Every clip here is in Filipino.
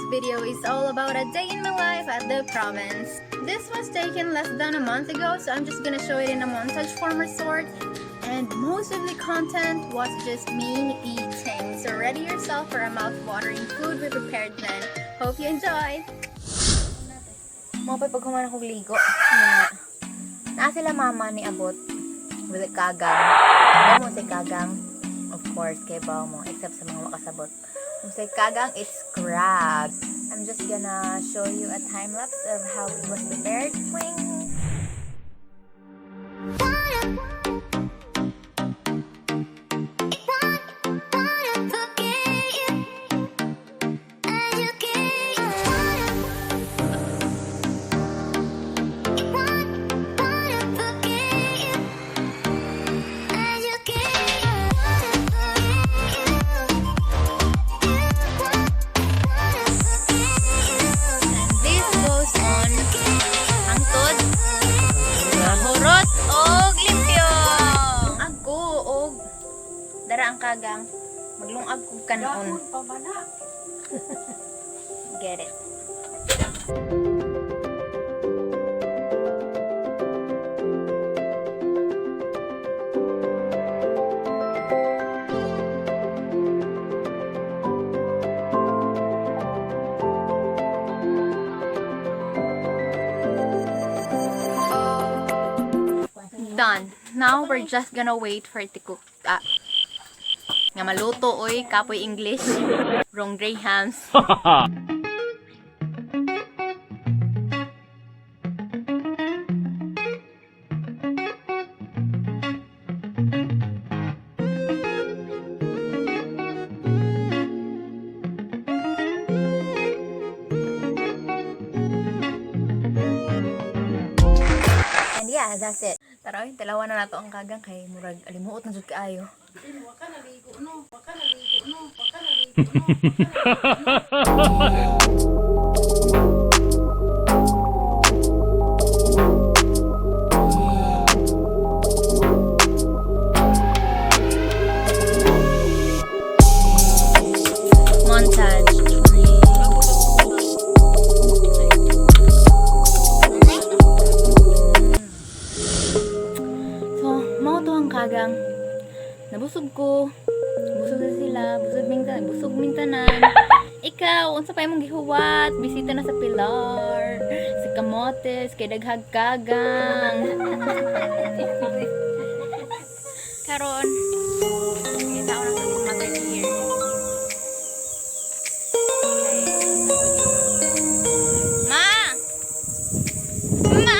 video is all about a day in my life at the province. This was taken less than a month ago, so I'm just gonna show it in a montage form or sort. And most of the content was just me eating. So ready yourself for a mouth-watering food we prepared then. Hope you enjoy! Mapay pag kumain akong ligo. Naa sila mama ni Abot with a kagang. Alam mo si kagang? Of course, kay bawa mo. Except sa mga makasabot. Kung say kagang, it's crab. I'm just gonna show you a time-lapse of how it was prepared. Swing! Dara ang kagang maglungag kog kanon. Get it. Done. Now we're just gonna wait for it to cook. Nga maluto oy kapoy English. Wrong Grahams. And yeah, that's it. Tara oy, dalawa na nato ang kagang kay murag alimuot na jud kaayo. Montage. So, mao to ang kagang. Nabusog ko. Busog na sila. Busog mintanan. Ikaw, unsa pa imong gihuwat? Bisita na sa Pilar. Sa Kamotes, kay daghag kagang. Karon, kita ko na sa mother here. Ma! Ma!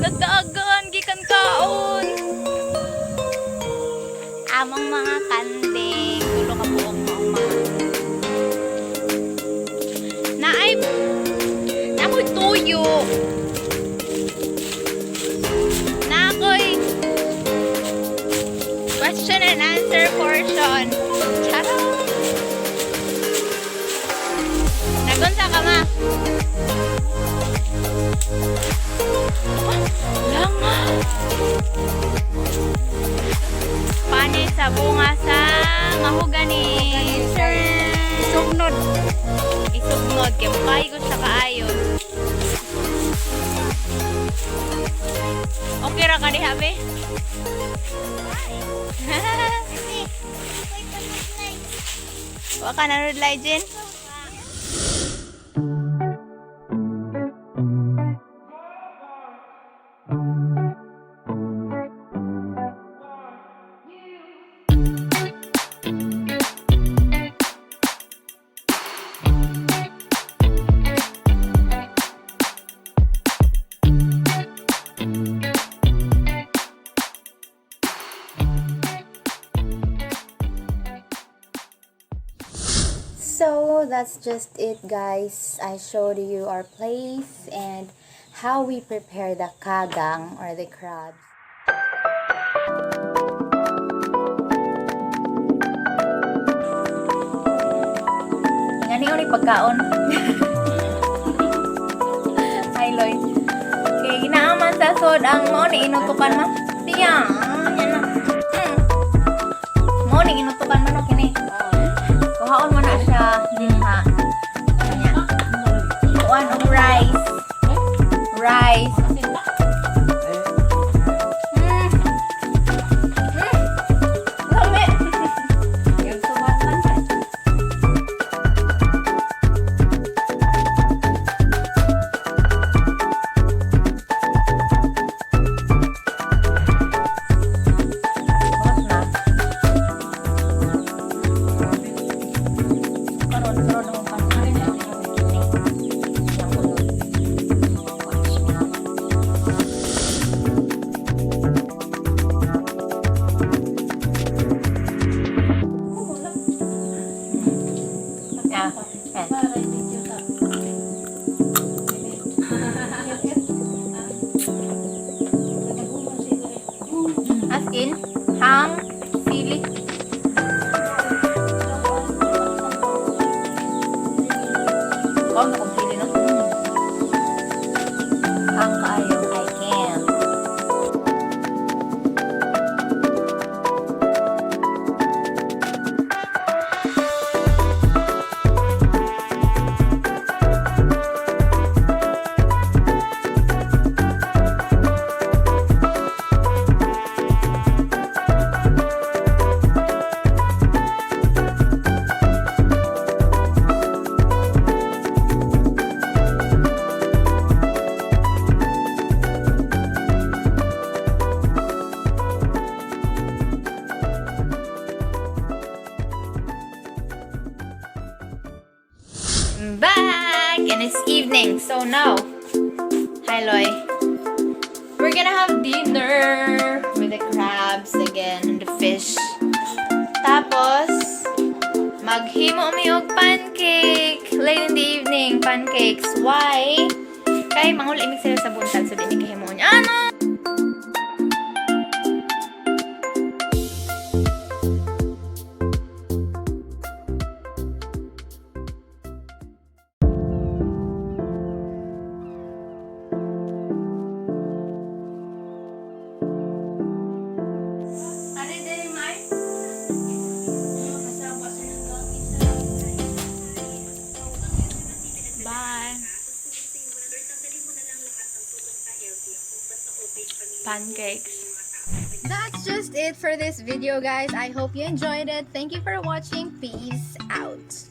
Nagdaagan, gikan kaon. Among mga kanding. Tulo ka buong mama. Naamoy tuyo. Naakoy question and answer portion. Charot. Nagunsa ka ma? Langa. Panis sa bunga sa mahogany. Isugnod. Isugnod. Kaya makahigot sa kaayon. Okay ra ka di habi? Waka na red light Jen? So that's just it guys. I showed you our place and how we prepare the kagang or the crabs. Ngani ni pagkaon. Hi Lloyd. Kay ginaaman sa sod ang mo ni inutukan ma. Tiya. Yan na. Mo ni inutukan man kini. Kuhaon mo na siya. dinha. Kanya. Kuan og rice. Rice. Lami. Karon ako pa. Yang ulod. Yeah. As in, hang, sili. Oh, kung sili no? Hang kaayo, I can. Back and it's evening, so now, hi Loy, we're gonna have dinner with the crabs again and the fish. Tapos maghimo mi og pancake late in the evening. Pancakes, why? Kay manguli mi sila sa buntag, so di ni kahimo niya ano. Bye. Pancakes. That's just it for this video, guys. I hope you enjoyed it. Thank you for watching. Peace out.